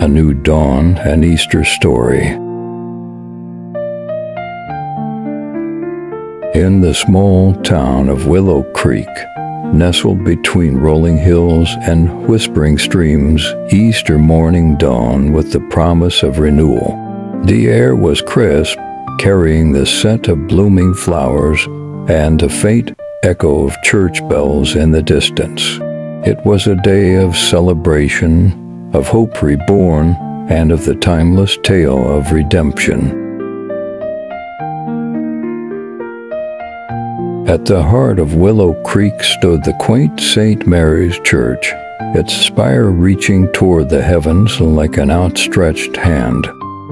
A New Dawn, an Easter Story. In the small town of Willow Creek, nestled between rolling hills and whispering streams, Easter morning dawned with the promise of renewal. The air was crisp, carrying the scent of blooming flowers and the faint echo of church bells in the distance. It was a day of celebration, of hope reborn, and of the timeless tale of redemption. At the heart of Willow Creek stood the quaint St. Mary's Church, its spire reaching toward the heavens like an outstretched hand.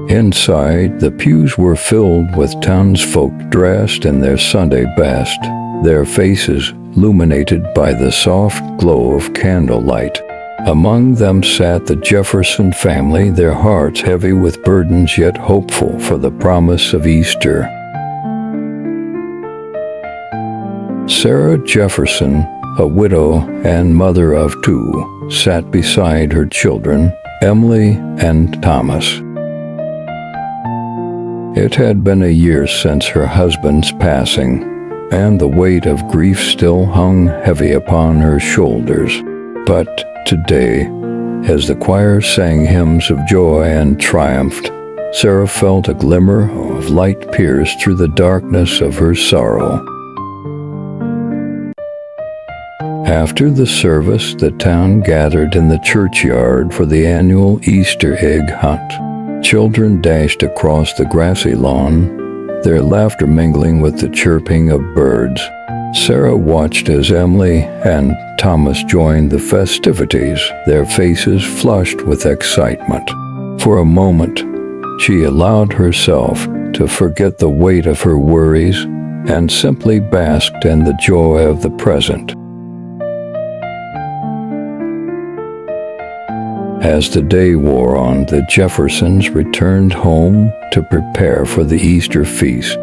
Inside, the pews were filled with townsfolk dressed in their Sunday best, their faces illuminated by the soft glow of candlelight. Among them sat the Jefferson family, their hearts heavy with burdens yet hopeful for the promise of Easter. Sarah Jefferson, a widow and mother of two, sat beside her children, Emily and Thomas. It had been a year since her husband's passing, and the weight of grief still hung heavy upon her shoulders. But today, as the choir sang hymns of joy and triumph, Sarah felt a glimmer of light pierce through the darkness of her sorrow. After the service, the town gathered in the churchyard for the annual Easter egg hunt. Children dashed across the grassy lawn, their laughter mingling with the chirping of birds. Sarah watched as Emily and Thomas joined the festivities, their faces flushed with excitement. For a moment, she allowed herself to forget the weight of her worries and simply basked in the joy of the present. As the day wore on, the Jeffersons returned home to prepare for the Easter feast.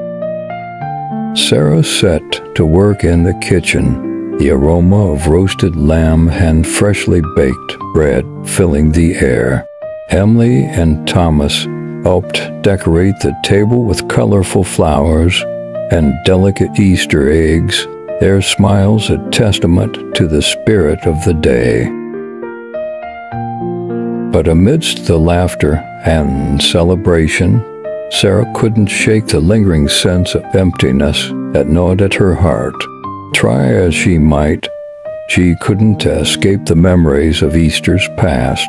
Sarah set to work in the kitchen, the aroma of roasted lamb and freshly baked bread filling the air. Emily and Thomas helped decorate the table with colorful flowers and delicate Easter eggs, their smiles a testament to the spirit of the day. But amidst the laughter and celebration, Sarah couldn't shake the lingering sense of emptiness that gnawed at her heart. Try as she might, she couldn't escape the memories of Easter's past,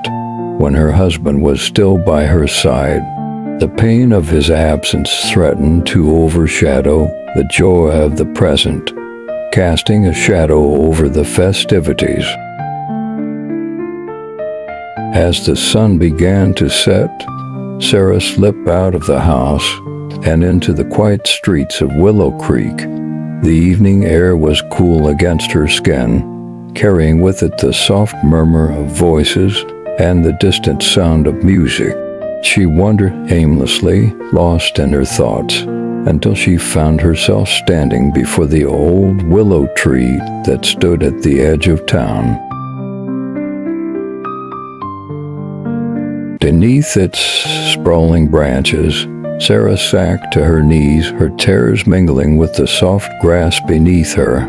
when her husband was still by her side. The pain of his absence threatened to overshadow the joy of the present, casting a shadow over the festivities. As the sun began to set, Sarah slipped out of the house and into the quiet streets of Willow Creek. The evening air was cool against her skin, carrying with it the soft murmur of voices and the distant sound of music. She wandered aimlessly, lost in her thoughts, until she found herself standing before the old willow tree that stood at the edge of town. Beneath its sprawling branches, Sarah sank to her knees, her tears mingling with the soft grass beneath her.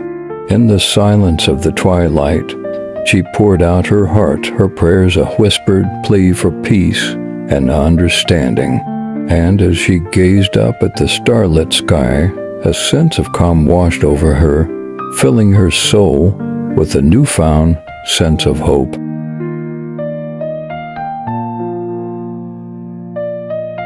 In the silence of the twilight, she poured out her heart, her prayers a whispered plea for peace and understanding. And as she gazed up at the starlit sky, a sense of calm washed over her, filling her soul with a newfound sense of hope.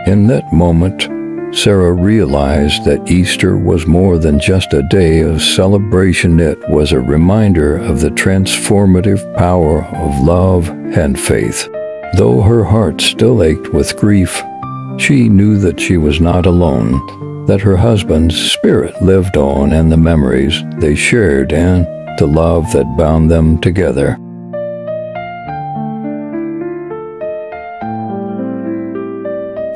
In that moment, Sarah realized that Easter was more than just a day of celebration. It was a reminder of the transformative power of love and faith. Though her heart still ached with grief, she knew that she was not alone, that her husband's spirit lived on in the memories they shared and the love that bound them together.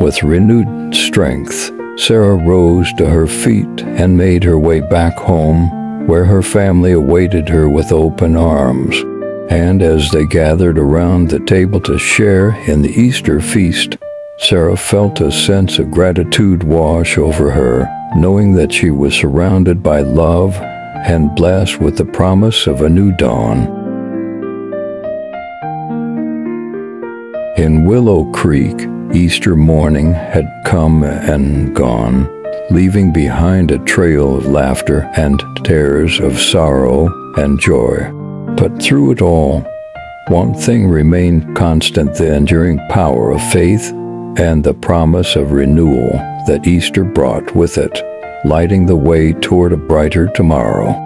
With renewed strength, Sarah rose to her feet and made her way back home, where her family awaited her with open arms. And as they gathered around the table to share in the Easter feast, Sarah felt a sense of gratitude wash over her, knowing that she was surrounded by love and blessed with the promise of a new dawn. In Willow Creek, Easter morning had come and gone, leaving behind a trail of laughter and tears of sorrow and joy. But through it all, one thing remained constant: the enduring power of faith and the promise of renewal that Easter brought with it, lighting the way toward a brighter tomorrow.